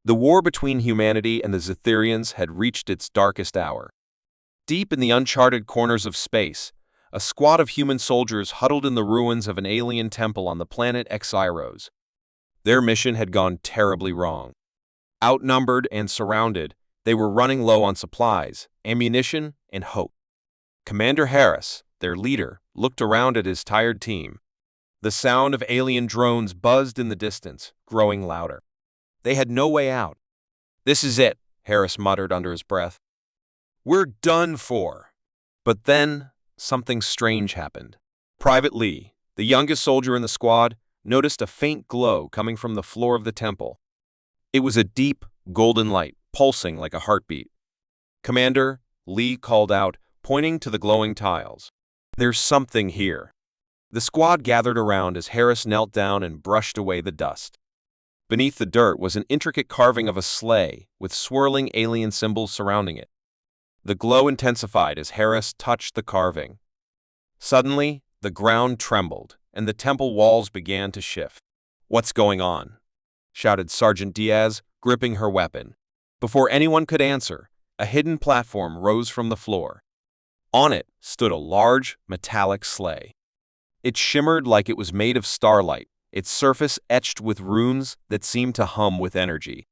The war between humanity and the Zetherians had reached its darkest hour. Deep in the uncharted corners of space, a squad of human soldiers huddled in the ruins of an alien temple on the planet Xyros. Their mission had gone terribly wrong. Outnumbered and surrounded, they were running low on supplies, ammunition, and hope. Commander Harris, their leader, looked around at his tired team. The sound of alien drones buzzed in the distance, growing louder. They had no way out. "This is it," Harris muttered under his breath. "We're done for." But then, something strange happened. Private Lee, the youngest soldier in the squad, noticed a faint glow coming from the floor of the temple. It was a deep, golden light, pulsing like a heartbeat. "Commander," Lee called out, pointing to the glowing tiles. "There's something here." The squad gathered around as Harris knelt down and brushed away the dust. Beneath the dirt was an intricate carving of a sleigh with swirling alien symbols surrounding it. The glow intensified as Harris touched the carving. Suddenly, the ground trembled, and the temple walls began to shift. "What's going on?" shouted Sergeant Diaz, gripping her weapon. Before anyone could answer, a hidden platform rose from the floor. On it stood a large, metallic sleigh. It shimmered like it was made of starlight, its surface etched with runes that seemed to hum with energy.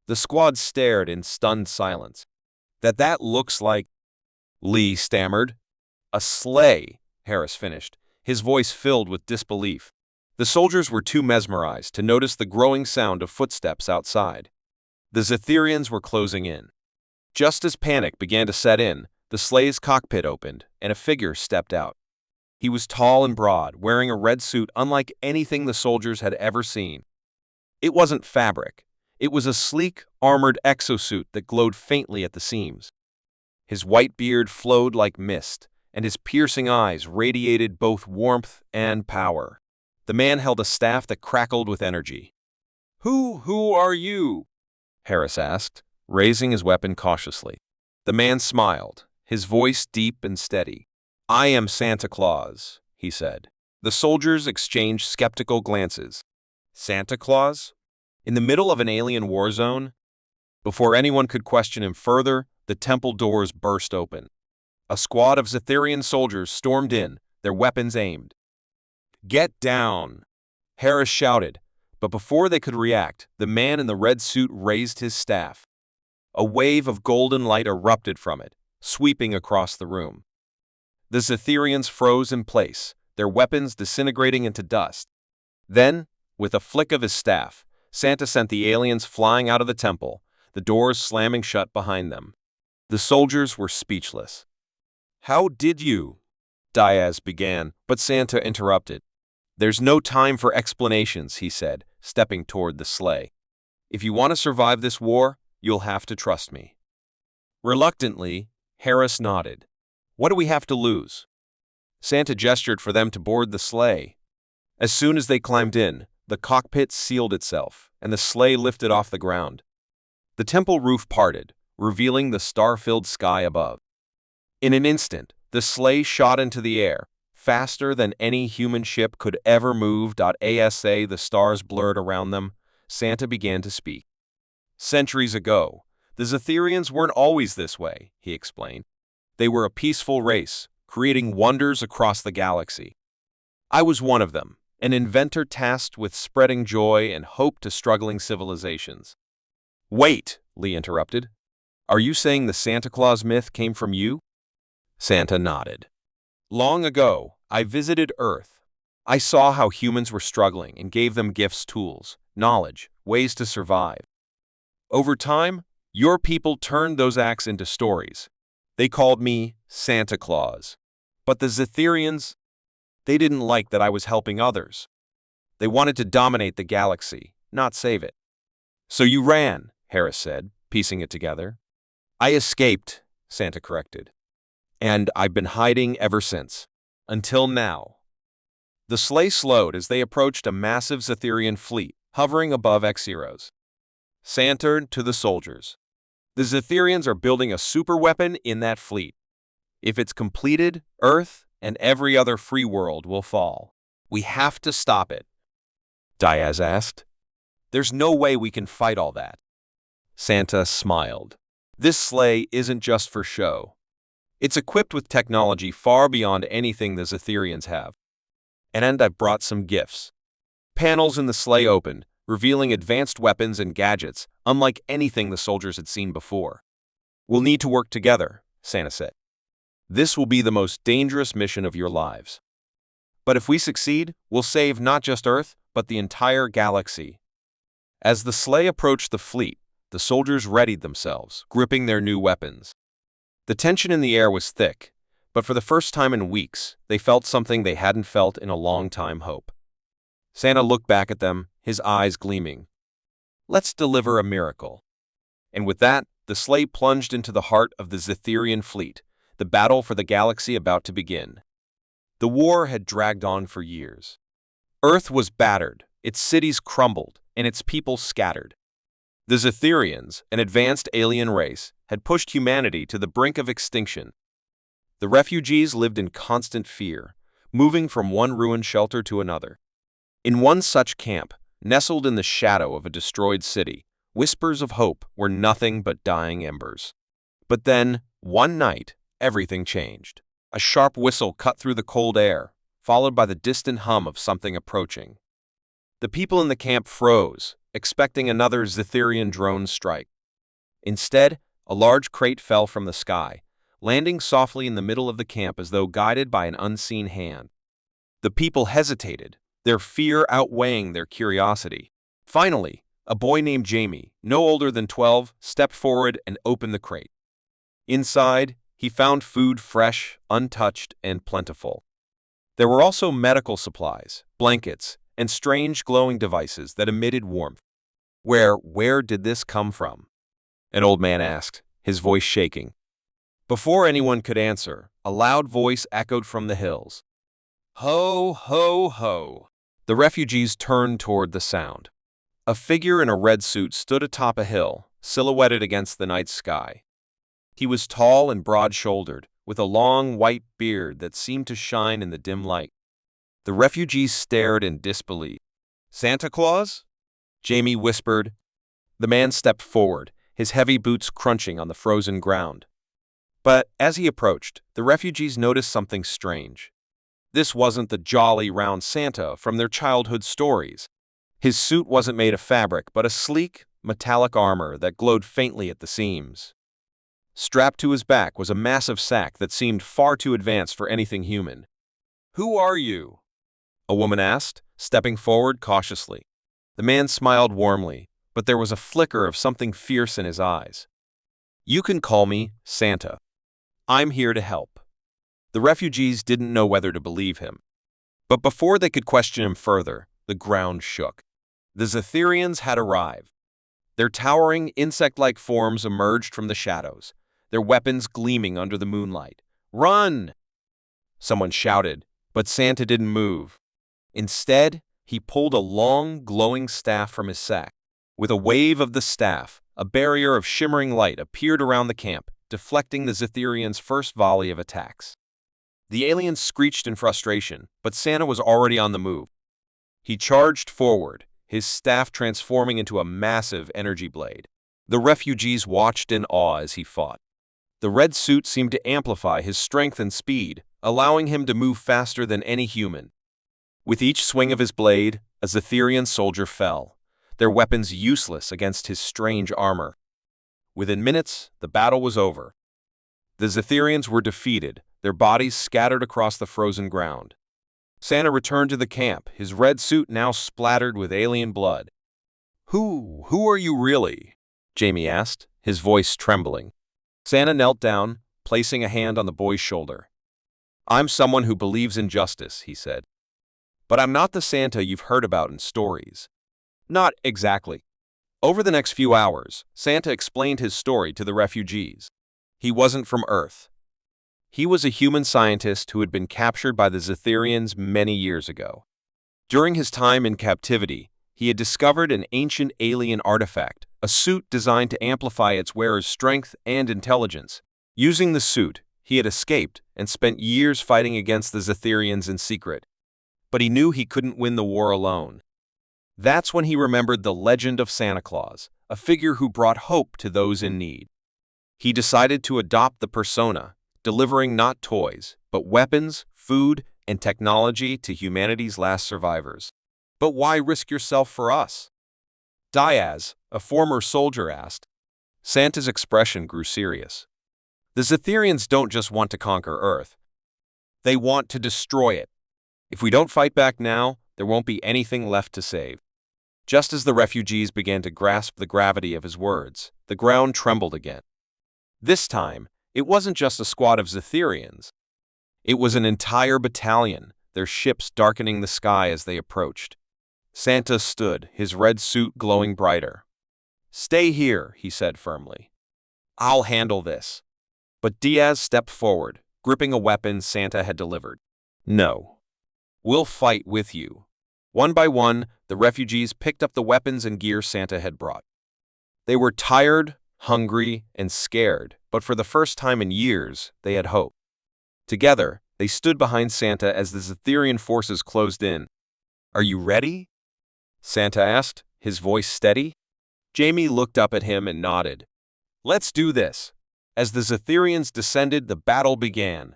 The squad stared in stunned silence. That looks like," Lee stammered. "A sleigh," Harris finished, his voice filled with disbelief. The soldiers were too mesmerized to notice the growing sound of footsteps outside. The Zetherians were closing in. Just as panic began to set in, the sleigh's cockpit opened, and a figure stepped out. He was tall and broad, wearing a red suit unlike anything the soldiers had ever seen. It wasn't fabric. It was a sleek, armored exosuit that glowed faintly at the seams. His white beard flowed like mist, and his piercing eyes radiated both warmth and power. The man held a staff that crackled with energy. Who are you?" Harris asked, raising his weapon cautiously. The man smiled, his voice deep and steady. "I am Santa Claus," he said. The soldiers exchanged skeptical glances. Santa Claus? In the middle of an alien war zone? Before anyone could question him further, the temple doors burst open. A squad of Zetherian soldiers stormed in, their weapons aimed. "Get down!" Harris shouted, but before they could react, the man in the red suit raised his staff. A wave of golden light erupted from it, sweeping across the room. The Zetherians froze in place, their weapons disintegrating into dust. Then, with a flick of his staff, Santa sent the aliens flying out of the temple, the doors slamming shut behind them. The soldiers were speechless. "How did you?" Diaz began, but Santa interrupted. "There's no time for explanations," he said, stepping toward the sleigh. "If you want to survive this war, you'll have to trust me." Reluctantly, Harris nodded. "What do we have to lose?" Santa gestured for them to board the sleigh. As soon as they climbed in, the cockpit sealed itself, and the sleigh lifted off the ground. The temple roof parted, revealing the star-filled sky above. In an instant, the sleigh shot into the air, faster than any human ship could ever move. Asa, the stars blurred around them. Santa began to speak. "Centuries ago, the Zetherians weren't always this way," he explained. "They were a peaceful race, creating wonders across the galaxy. I was one of them, an inventor tasked with spreading joy and hope to struggling civilizations." "Wait," Lee interrupted. "Are you saying the Santa Claus myth came from you?" Santa nodded. "Long ago, I visited Earth. I saw how humans were struggling and gave them gifts, tools, knowledge, ways to survive. Over time, your people turned those acts into stories. They called me Santa Claus. But the Zetherians, they didn't like that I was helping others. They wanted to dominate the galaxy, not save it." "So you ran," Harris said, piecing it together. "I escaped," Santa corrected. "And I've been hiding ever since. Until now." The sleigh slowed as they approached a massive Zetherian fleet, hovering above Xyros. Santa turned to the soldiers. "The Zetherians are building a superweapon in that fleet. If it's completed, Earth and every other free world will fall. We have to stop it." Diaz asked. "There's no way we can fight all that." Santa smiled. This sleigh isn't just for show. It's equipped with technology far beyond anything the Zetherians have. And I've brought some gifts. Panels in the sleigh opened, revealing advanced weapons and gadgets, unlike anything the soldiers had seen before. We'll need to work together, Santa said. This will be the most dangerous mission of your lives. But if we succeed, we'll save not just Earth, but the entire galaxy. As the sleigh approached the fleet, the soldiers readied themselves, gripping their new weapons. The tension in the air was thick, but for the first time in weeks, they felt something they hadn't felt in a long time: hope. Santa looked back at them, his eyes gleaming. Let's deliver a miracle. And with that, the sleigh plunged into the heart of the Zetherian fleet, the battle for the galaxy about to begin. The war had dragged on for years. Earth was battered, its cities crumbled, and its people scattered. The Zetherians, an advanced alien race, had pushed humanity to the brink of extinction. The refugees lived in constant fear, moving from one ruined shelter to another. In one such camp, nestled in the shadow of a destroyed city, whispers of hope were nothing but dying embers. But then, one night, everything changed. A sharp whistle cut through the cold air, followed by the distant hum of something approaching. The people in the camp froze, expecting another Zetherian drone strike. Instead, a large crate fell from the sky, landing softly in the middle of the camp as though guided by an unseen hand. The people hesitated, their fear outweighing their curiosity. Finally, a boy named Jamie, no older than 12, stepped forward and opened the crate. Inside, he found food fresh, untouched, and plentiful. There were also medical supplies, blankets, and strange glowing devices that emitted warmth. Where did this come from? An old man asked, his voice shaking. Before anyone could answer, a loud voice echoed from the hills. Ho, ho, ho. The refugees turned toward the sound. A figure in a red suit stood atop a hill, silhouetted against the night sky. He was tall and broad-shouldered, with a long white beard that seemed to shine in the dim light. The refugees stared in disbelief. Santa Claus? Jamie whispered. The man stepped forward, his heavy boots crunching on the frozen ground. But as he approached, the refugees noticed something strange. This wasn't the jolly, round Santa from their childhood stories. His suit wasn't made of fabric, but a sleek, metallic armor that glowed faintly at the seams. Strapped to his back was a massive sack that seemed far too advanced for anything human. Who are you? A woman asked, stepping forward cautiously. The man smiled warmly, but there was a flicker of something fierce in his eyes. You can call me Santa. I'm here to help. The refugees didn't know whether to believe him. But before they could question him further, the ground shook. The Zetherians had arrived. Their towering, insect-like forms emerged from the shadows, their weapons gleaming under the moonlight. Run! Someone shouted, but Santa didn't move. Instead, he pulled a long, glowing staff from his sack. With a wave of the staff, a barrier of shimmering light appeared around the camp, deflecting the Zetherians' first volley of attacks. The aliens screeched in frustration, but Santa was already on the move. He charged forward, his staff transforming into a massive energy blade. The refugees watched in awe as he fought. The red suit seemed to amplify his strength and speed, allowing him to move faster than any human. With each swing of his blade, a Zetherian soldier fell, their weapons useless against his strange armor. Within minutes, the battle was over. The Zetherians were defeated, their bodies scattered across the frozen ground. Santa returned to the camp, his red suit now splattered with alien blood. Who are you really? Jamie asked, his voice trembling. Santa knelt down, placing a hand on the boy's shoulder. I'm someone who believes in justice, he said. But I'm not the Santa you've heard about in stories. Not exactly. Over the next few hours, Santa explained his story to the refugees. He wasn't from Earth. He was a human scientist who had been captured by the Zetherians many years ago. During his time in captivity, he had discovered an ancient alien artifact, a suit designed to amplify its wearer's strength and intelligence. Using the suit, he had escaped and spent years fighting against the Zetherians in secret. But he knew he couldn't win the war alone. That's when he remembered the legend of Santa Claus, a figure who brought hope to those in need. He decided to adopt the persona, delivering not toys, but weapons, food, and technology to humanity's last survivors. But why risk yourself for us? Diaz, a former soldier, asked. Santa's expression grew serious. The Zetherians don't just want to conquer Earth. They want to destroy it. If we don't fight back now, there won't be anything left to save. Just as the refugees began to grasp the gravity of his words, the ground trembled again. This time, it wasn't just a squad of Zetherians. It was an entire battalion, their ships darkening the sky as they approached. Santa stood, his red suit glowing brighter. "Stay here," he said firmly. "I'll handle this." But Diaz stepped forward, gripping a weapon Santa had delivered. "No. We'll fight with you." One by one, the refugees picked up the weapons and gear Santa had brought. They were tired, hungry, and scared, but for the first time in years, they had hope. Together, they stood behind Santa as the Zetherian forces closed in. "Are you ready?" Santa asked, his voice steady. Jamie looked up at him and nodded. "Let's do this." As the Zetherians descended, the battle began.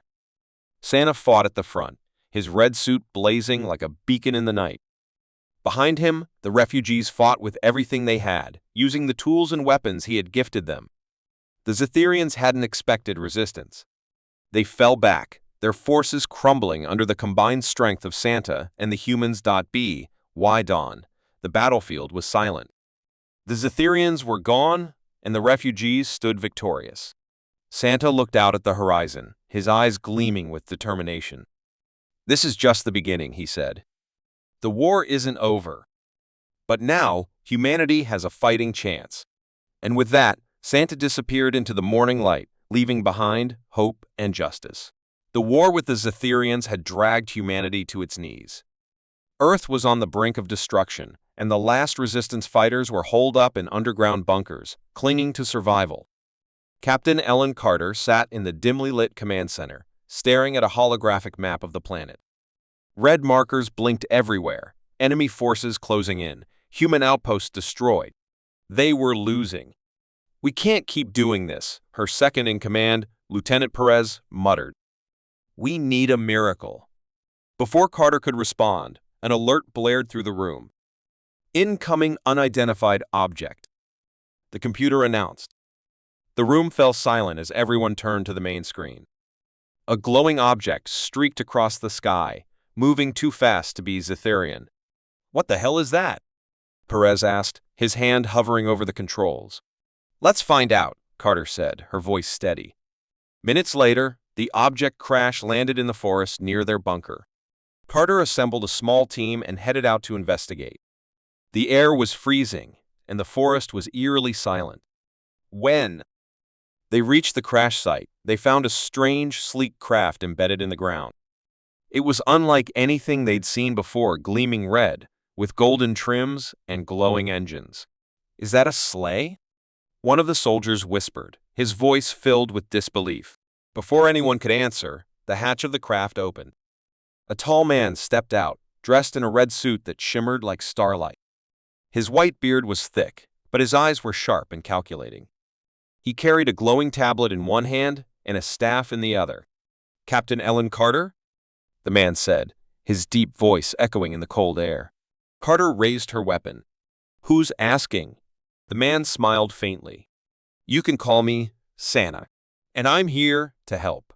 Santa fought at the front, his red suit blazing like a beacon in the night. Behind him, the refugees fought with everything they had, using the tools and weapons he had gifted them. The Zetherians hadn't expected resistance. They fell back, their forces crumbling under the combined strength of Santa and the humans. By dawn, the battlefield was silent. The Zetherians were gone, and the refugees stood victorious. Santa looked out at the horizon, his eyes gleaming with determination. "This is just the beginning," he said. "The war isn't over. But now, humanity has a fighting chance." And with that, Santa disappeared into the morning light, leaving behind hope and justice. The war with the Zetherians had dragged humanity to its knees. Earth was on the brink of destruction, and the last resistance fighters were holed up in underground bunkers, clinging to survival. Captain Ellen Carter sat in the dimly lit command center, staring at a holographic map of the planet. Red markers blinked everywhere, enemy forces closing in, human outposts destroyed. They were losing. "We can't keep doing this," her second-in-command, Lieutenant Perez, muttered. "We need a miracle." Before Carter could respond, an alert blared through the room. "Incoming unidentified object," the computer announced. The room fell silent as everyone turned to the main screen. A glowing object streaked across the sky, moving too fast to be Zetherian. "What the hell is that?" Perez asked, his hand hovering over the controls. "Let's find out," Carter said, her voice steady. Minutes later, the object crash landed in the forest near their bunker. Carter assembled a small team and headed out to investigate. The air was freezing, and the forest was eerily silent. When they reached the crash site, they found a strange, sleek craft embedded in the ground. It was unlike anything they'd seen before, gleaming red, with golden trims and glowing engines. "Is that a sleigh?" one of the soldiers whispered, his voice filled with disbelief. Before anyone could answer, the hatch of the craft opened. A tall man stepped out, dressed in a red suit that shimmered like starlight. His white beard was thick, but his eyes were sharp and calculating. He carried a glowing tablet in one hand and a staff in the other. "Captain Ellen Carter?" the man said, his deep voice echoing in the cold air. Carter raised her weapon. "Who's asking?" The man smiled faintly. "You can call me Santa, and I'm here to help."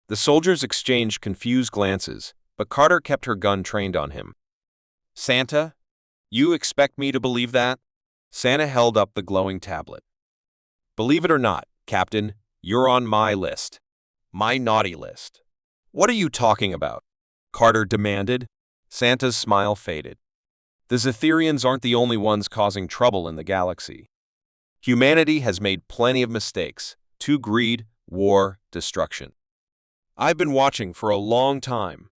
The soldiers exchanged confused glances, but Carter kept her gun trained on him. "Santa? You expect me to believe that?" Santa held up the glowing tablet. "Believe it or not, Captain, you're on my list. My naughty list." "What are you talking about?" Carter demanded. Santa's smile faded. "The Zetherians aren't the only ones causing trouble in the galaxy. Humanity has made plenty of mistakes, to greed, war, destruction. I've been watching for a long time.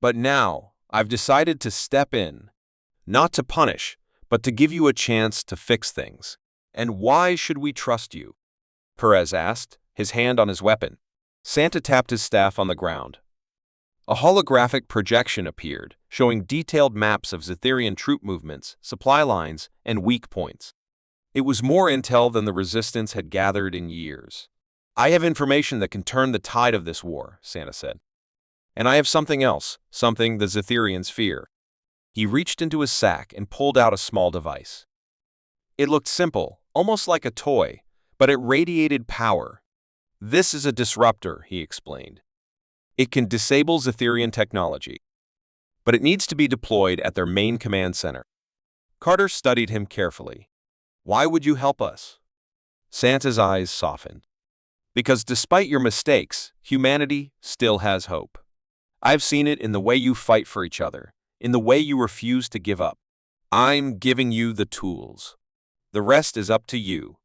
But now, I've decided to step in, not to punish, but to give you a chance to fix things." "And why should we trust you?" Perez asked, his hand on his weapon. Santa tapped his staff on the ground. A holographic projection appeared, showing detailed maps of Zetherian troop movements, supply lines, and weak points. It was more intel than the Resistance had gathered in years. I have information that can turn the tide of this war, Santa said. And I have something else, something the Zetherians fear. He reached into his sack and pulled out a small device. It looked simple, almost like a toy, but it radiated power. This is a disruptor, he explained. It can disable Zetherian technology, but it needs to be deployed at their main command center. Carter studied him carefully. Why would you help us? Santa's eyes softened. Because despite your mistakes, humanity still has hope. I've seen it in the way you fight for each other, in the way you refuse to give up. I'm giving you the tools. The rest is up to you.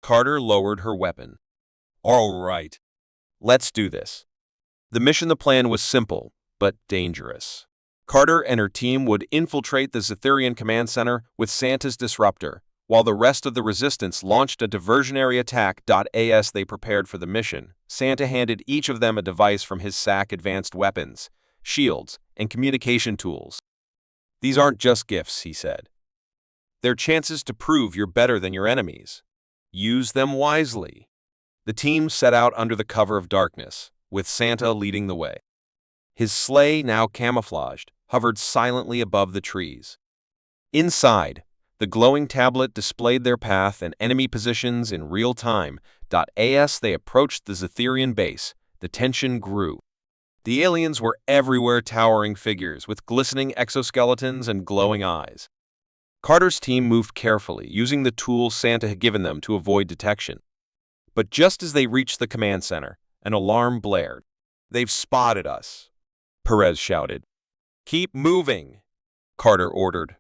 Carter lowered her weapon. All right. Let's do this. The plan was simple, but dangerous. Carter and her team would infiltrate the Zetherian command center with Santa's disruptor, while the rest of the Resistance launched a diversionary attack. As they prepared for the mission, Santa handed each of them a device from his sack: advanced weapons, shields, and communication tools. These aren't just gifts, he said. They're chances to prove you're better than your enemies. Use them wisely. The team set out under the cover of darkness, with Santa leading the way. His sleigh, now camouflaged, hovered silently above the trees. Inside, the glowing tablet displayed their path and enemy positions in real time. As they approached the Zetherian base, the tension grew. The aliens were everywhere, towering figures with glistening exoskeletons and glowing eyes. Carter's team moved carefully, using the tools Santa had given them to avoid detection. But just as they reached the command center, an alarm blared. They've spotted us, Perez shouted. Keep moving, Carter ordered.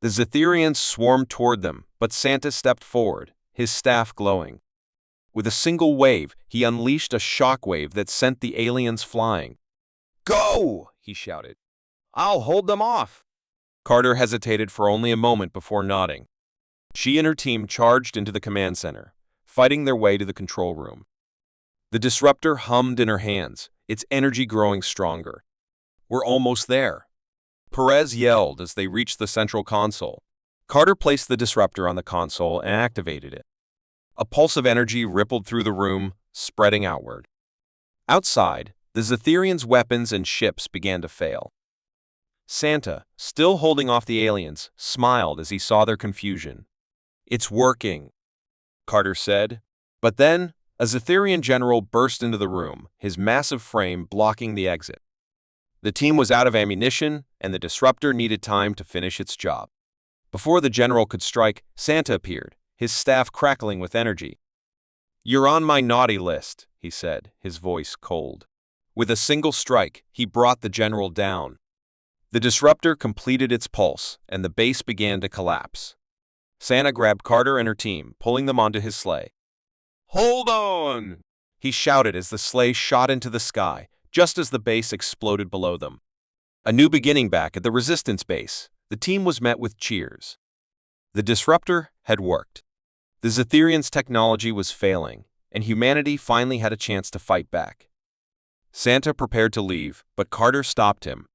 The Zetherians swarmed toward them, but Santa stepped forward, his staff glowing. With a single wave, he unleashed a shockwave that sent the aliens flying. Go! He shouted. I'll hold them off. Carter hesitated for only a moment before nodding. She and her team charged into the command center, fighting their way to the control room. The disruptor hummed in her hands, its energy growing stronger. We're almost there, Perez yelled as they reached the central console. Carter placed the disruptor on the console and activated it. A pulse of energy rippled through the room, spreading outward. Outside, the Zetherians' weapons and ships began to fail. Santa, still holding off the aliens, smiled as he saw their confusion. It's working, Carter said. But then, a Zetherian general burst into the room, his massive frame blocking the exit. The team was out of ammunition, and the disruptor needed time to finish its job. Before the general could strike, Santa appeared, his staff crackling with energy. You're on my naughty list, he said, his voice cold. With a single strike, he brought the general down. The disruptor completed its pulse, and the base began to collapse. Santa grabbed Carter and her team, pulling them onto his sleigh. Hold on! He shouted as the sleigh shot into the sky, just as the base exploded below them. A new beginning back at the Resistance base. The team was met with cheers. The disruptor had worked. The Zetherians' technology was failing, and humanity finally had a chance to fight back. Santa prepared to leave, but Carter stopped him.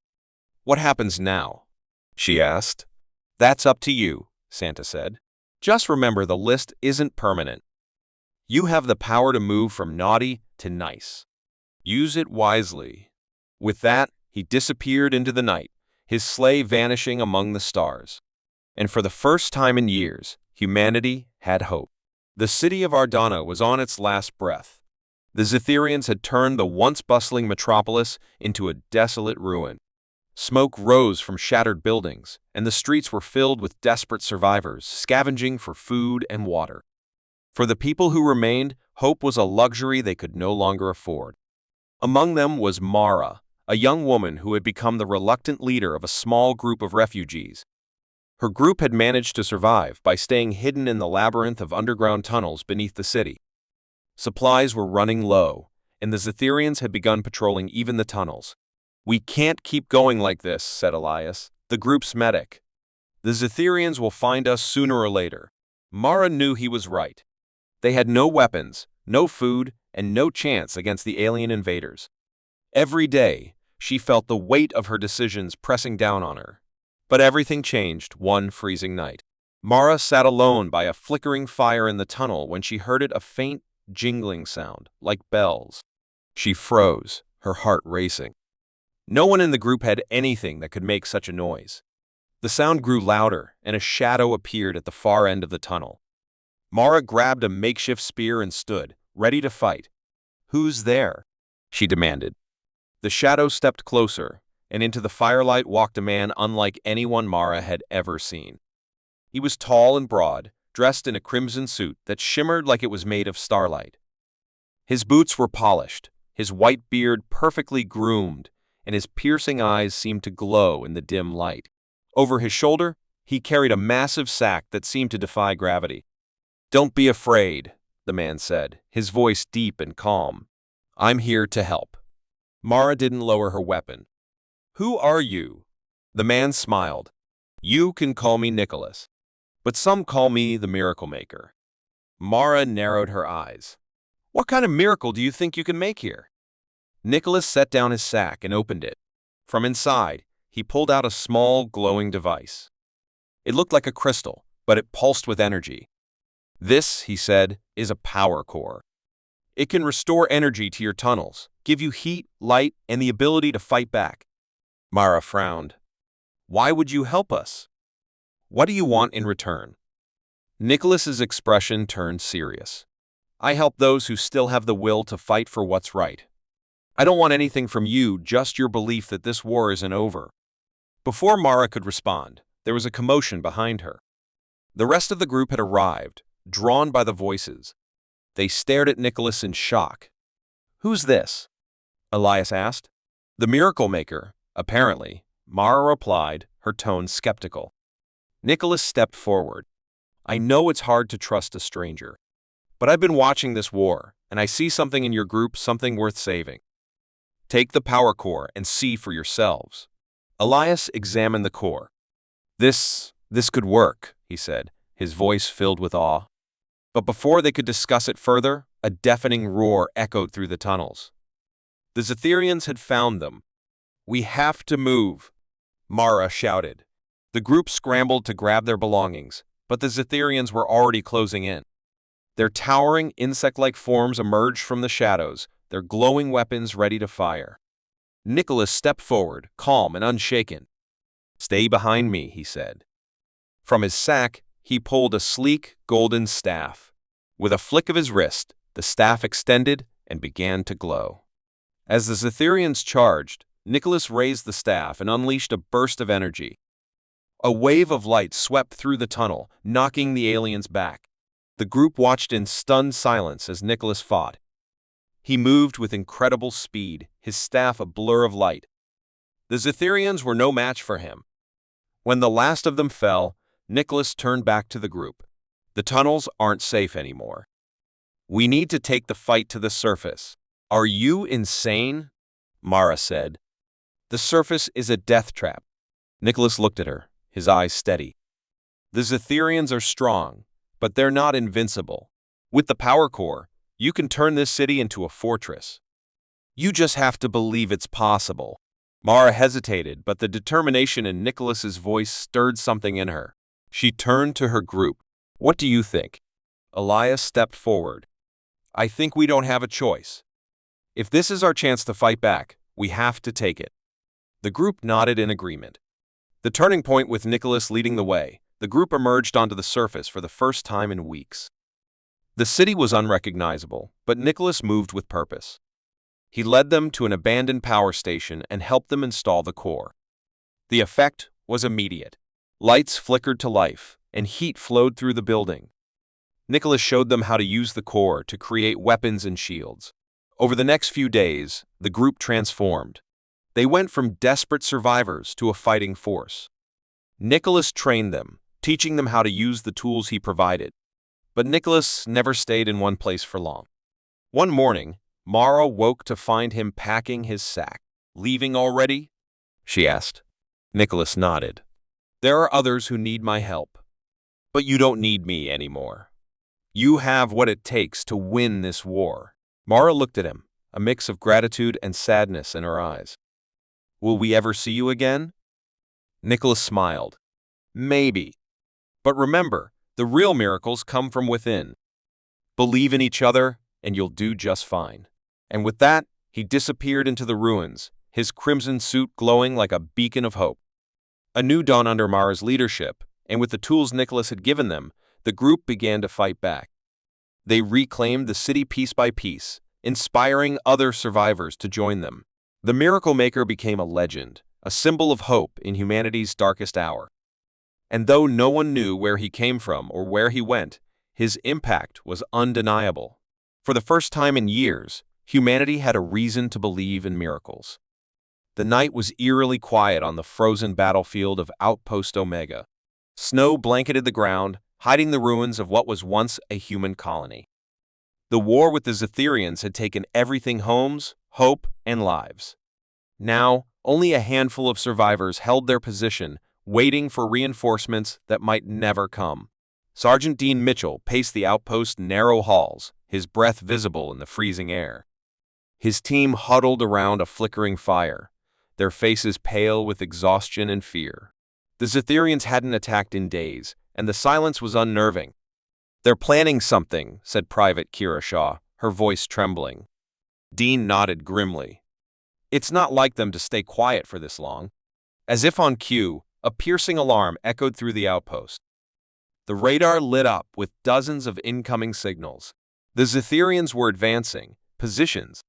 What happens now? She asked. That's up to you, Santa said. Just remember, the list isn't permanent. You have the power to move from naughty to nice. Use it wisely. With that, he disappeared into the night, his sleigh vanishing among the stars. And for the first time in years, humanity had hope. The city of Ardana was on its last breath. The Zetherians had turned the once bustling metropolis into a desolate ruin. Smoke rose from shattered buildings, and the streets were filled with desperate survivors scavenging for food and water. For the people who remained, hope was a luxury they could no longer afford. Among them was Mara, a young woman who had become the reluctant leader of a small group of refugees. Her group had managed to survive by staying hidden in the labyrinth of underground tunnels beneath the city. Supplies were running low, and the Zetherians had begun patrolling even the tunnels. We can't keep going like this, said Elias, the group's medic. The Zetherians will find us sooner or later. Mara knew he was right. They had no weapons, no food, and no chance against the alien invaders. Every day, she felt the weight of her decisions pressing down on her. But everything changed one freezing night. Mara sat alone by a flickering fire in the tunnel when she heard a faint, jingling sound, like bells. She froze, her heart racing. No one in the group had anything that could make such a noise. The sound grew louder, and a shadow appeared at the far end of the tunnel. Mara grabbed a makeshift spear and stood, ready to fight. "Who's there?" she demanded. The shadow stepped closer, and into the firelight walked a man unlike anyone Mara had ever seen. He was tall and broad, dressed in a crimson suit that shimmered like it was made of starlight. His boots were polished, his white beard perfectly groomed, and his piercing eyes seemed to glow in the dim light. Over his shoulder, he carried a massive sack that seemed to defy gravity. "Don't be afraid," the man said, his voice deep and calm. "I'm here to help." Mara didn't lower her weapon. "Who are you?" The man smiled. "You can call me Nicholas, but some call me the Miracle Maker." Mara narrowed her eyes. "What kind of miracle do you think you can make here?" Nicholas set down his sack and opened it. From inside, he pulled out a small, glowing device. It looked like a crystal, but it pulsed with energy. "This," he said, "is a power core. It can restore energy to your tunnels, give you heat, light, and the ability to fight back." Mara frowned. "Why would you help us? What do you want in return?" Nicholas's expression turned serious. "I help those who still have the will to fight for what's right. I don't want anything from you, just your belief that this war isn't over." Before Mara could respond, there was a commotion behind her. The rest of the group had arrived, drawn by the voices. They stared at Nicholas in shock. "Who's this?" Elias asked. "The Miracle Maker, apparently," Mara replied, her tone skeptical. Nicholas stepped forward. "I know it's hard to trust a stranger, but I've been watching this war, and I see something in your group, something worth saving. Take the power core and see for yourselves." Elias examined the core. This could work," he said, his voice filled with awe. But before they could discuss it further, a deafening roar echoed through the tunnels. The Zetherians had found them. "We have to move," Mara shouted. The group scrambled to grab their belongings, but the Zetherians were already closing in. Their towering, insect-like forms emerged from the shadows, their glowing weapons ready to fire. Nicholas stepped forward, calm and unshaken. "Stay behind me," he said. From his sack, he pulled a sleek, golden staff. With a flick of his wrist, the staff extended and began to glow. As the Zetherians charged, Nicholas raised the staff and unleashed a burst of energy. A wave of light swept through the tunnel, knocking the aliens back. The group watched in stunned silence as Nicholas fought. He moved with incredible speed, his staff a blur of light. The Zetherians were no match for him. When the last of them fell, Nicholas turned back to the group. "The tunnels aren't safe anymore. We need to take the fight to the surface." "Are you insane?" Mara said. "The surface is a death trap." Nicholas looked at her, his eyes steady. "The Zetherians are strong, but they're not invincible. With the power core, you can turn this city into a fortress. You just have to believe it's possible." Mara hesitated, but the determination in Nicholas's voice stirred something in her. She turned to her group. "What do you think?" Elias stepped forward. "I think we don't have a choice. If this is our chance to fight back, we have to take it." The group nodded in agreement. The turning point with Nicholas leading the way, the group emerged onto the surface for the first time in weeks. The city was unrecognizable, but Nicholas moved with purpose. He led them to an abandoned power station and helped them install the core. The effect was immediate. Lights flickered to life, and heat flowed through the building. Nicholas showed them how to use the core to create weapons and shields. Over the next few days, the group transformed. They went from desperate survivors to a fighting force. Nicholas trained them, teaching them how to use the tools he provided. But Nicholas never stayed in one place for long. One morning, Mara woke to find him packing his sack. "Leaving already?" she asked. Nicholas nodded. "There are others who need my help. But you don't need me anymore. You have what it takes to win this war." Mara looked at him, a mix of gratitude and sadness in her eyes. "Will we ever see you again?" Nicholas smiled. "Maybe. But remember, the real miracles come from within. Believe in each other, and you'll do just fine." And with that, he disappeared into the ruins, his crimson suit glowing like a beacon of hope. A new dawn under Mara's leadership, and with the tools Nicholas had given them, the group began to fight back. They reclaimed the city piece by piece, inspiring other survivors to join them. The Miracle Maker became a legend, a symbol of hope in humanity's darkest hour. And though no one knew where he came from or where he went, his impact was undeniable. For the first time in years, humanity had a reason to believe in miracles. The night was eerily quiet on the frozen battlefield of Outpost Omega. Snow blanketed the ground, hiding the ruins of what was once a human colony. The war with the Zetherians had taken everything: homes, hope, and lives. Now, only a handful of survivors held their position, waiting for reinforcements that might never come. Sergeant Dean Mitchell paced the outpost's narrow halls, his breath visible in the freezing air. His team huddled around a flickering fire, their faces pale with exhaustion and fear. The Zetherians hadn't attacked in days, and the silence was unnerving. "They're planning something," said Private Kira Shaw, her voice trembling. Dean nodded grimly. "It's not like them to stay quiet for this long." As if on cue, a piercing alarm echoed through the outpost. The radar lit up with dozens of incoming signals. The Zetherians were advancing positions.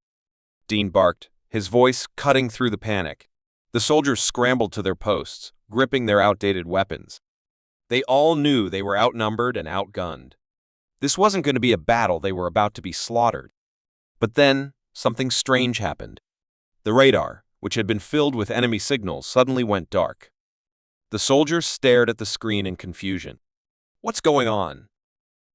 Dean barked, his voice cutting through the panic. The soldiers scrambled to their posts, gripping their outdated weapons. They all knew they were outnumbered and outgunned. This wasn't going to be a battle, they were about to be slaughtered. But then, something strange happened. The radar, which had been filled with enemy signals, suddenly went dark. The soldiers stared at the screen in confusion. "What's going on?"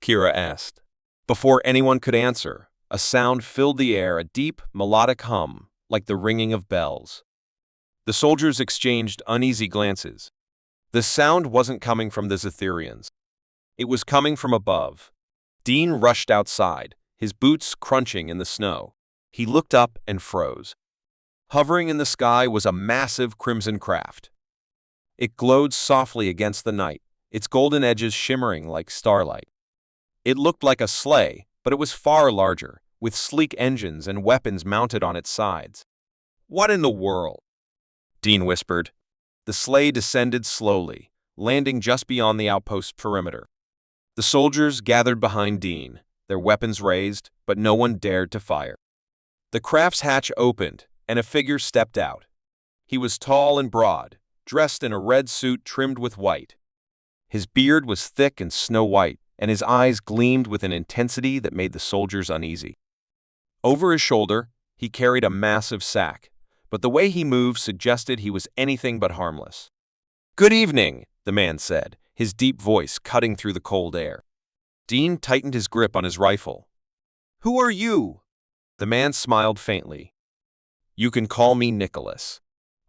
Kira asked. Before anyone could answer, a sound filled the air, a deep, melodic hum, like the ringing of bells. The soldiers exchanged uneasy glances. The sound wasn't coming from the Zetherians. It was coming from above. Dean rushed outside, his boots crunching in the snow. He looked up and froze. Hovering in the sky was a massive crimson craft. It glowed softly against the night, its golden edges shimmering like starlight. It looked like a sleigh, but it was far larger, with sleek engines and weapons mounted on its sides. "What in the world?" Dean whispered. The sleigh descended slowly, landing just beyond the outpost's perimeter. The soldiers gathered behind Dean, their weapons raised, but no one dared to fire. The craft's hatch opened, and a figure stepped out. He was tall and broad, dressed in a red suit trimmed with white. His beard was thick and snow-white, and his eyes gleamed with an intensity that made the soldiers uneasy. Over his shoulder, he carried a massive sack, but the way he moved suggested he was anything but harmless. "Good evening," the man said, his deep voice cutting through the cold air. Dean tightened his grip on his rifle. "Who are you?" The man smiled faintly. "You can call me Nicholas.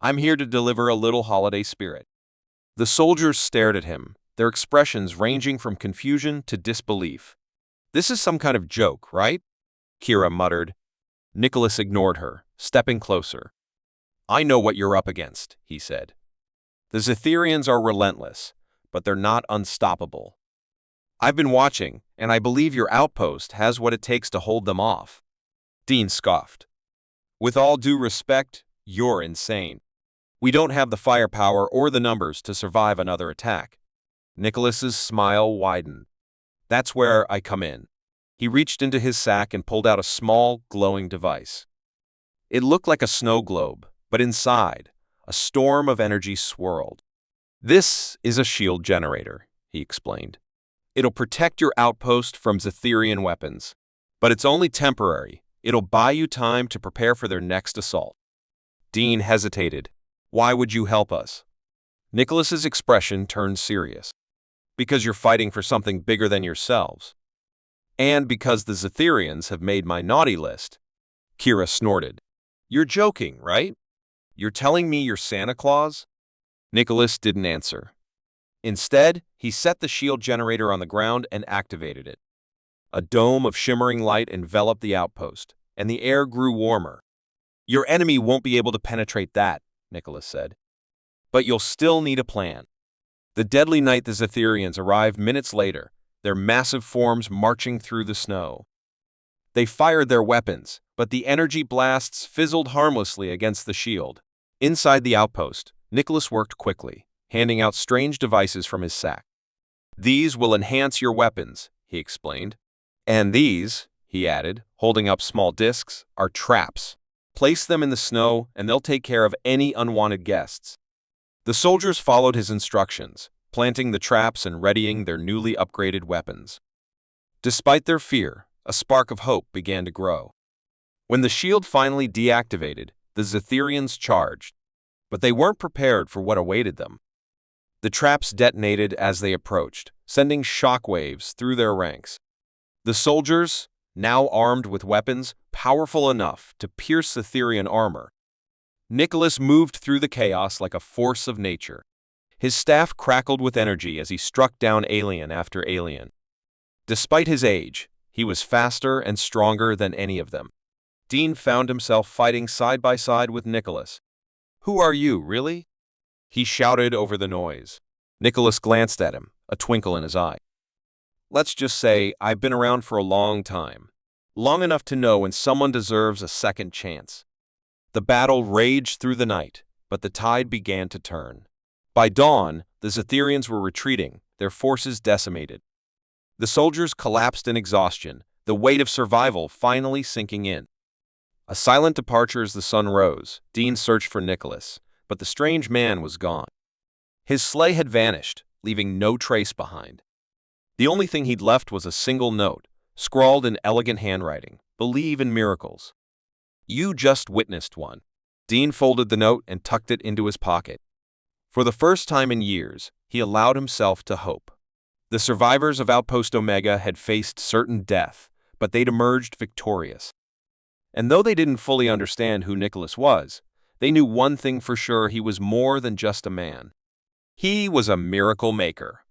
I'm here to deliver a little holiday spirit." The soldiers stared at him, their expressions ranging from confusion to disbelief. "This is some kind of joke, right?" Kira muttered. Nicholas ignored her, stepping closer. "I know what you're up against," he said. "The Zetherians are relentless, but they're not unstoppable. I've been watching, and I believe your outpost has what it takes to hold them off." Dean scoffed. "With all due respect, you're insane. We don't have the firepower or the numbers to survive another attack." Nicholas's smile widened. "That's where I come in." He reached into his sack and pulled out a small, glowing device. It looked like a snow globe, but inside, a storm of energy swirled. "This is a shield generator," he explained. "It'll protect your outpost from Zetherian weapons. But it's only temporary. It'll buy you time to prepare for their next assault." Dean hesitated. "Why would you help us?" Nicholas's expression turned serious. "Because you're fighting for something bigger than yourselves. And because the Zetherians have made my naughty list." Kira snorted. "You're joking, right? You're telling me you're Santa Claus?" Nicholas didn't answer. Instead, he set the shield generator on the ground and activated it. A dome of shimmering light enveloped the outpost, and the air grew warmer. "Your enemy won't be able to penetrate that," Nicholas said. "But you'll still need a plan." The deadly night the Zetherians arrived minutes later, their massive forms marching through the snow. They fired their weapons, but the energy blasts fizzled harmlessly against the shield. Inside the outpost, Nicholas worked quickly, handing out strange devices from his sack. "These will enhance your weapons," he explained. "And these," he added, holding up small discs, "are traps. Place them in the snow, and they'll take care of any unwanted guests." The soldiers followed his instructions, planting the traps and readying their newly upgraded weapons. Despite their fear, a spark of hope began to grow. When the shield finally deactivated, the Zetherians charged, but they weren't prepared for what awaited them. The traps detonated as they approached, sending shockwaves through their ranks. The soldiers, now armed with weapons powerful enough to pierce Zetherian armor, Nicholas moved through the chaos like a force of nature. His staff crackled with energy as he struck down alien after alien. Despite his age, he was faster and stronger than any of them. Dean found himself fighting side by side with Nicholas. "Who are you, really?" he shouted over the noise. Nicholas glanced at him, a twinkle in his eye. "Let's just say I've been around for a long time. Long enough to know when someone deserves a second chance." The battle raged through the night, but the tide began to turn. By dawn, the Zetherians were retreating, their forces decimated. The soldiers collapsed in exhaustion, the weight of survival finally sinking in. A silent departure as the sun rose. Dean searched for Nicholas, but the strange man was gone. His sleigh had vanished, leaving no trace behind. The only thing he'd left was a single note, scrawled in elegant handwriting: "Believe in miracles." "You just witnessed one." Dean folded the note and tucked it into his pocket. For the first time in years, he allowed himself to hope. The survivors of Outpost Omega had faced certain death, but they'd emerged victorious. And though they didn't fully understand who Nicholas was, they knew one thing for sure: he was more than just a man. He was a miracle maker.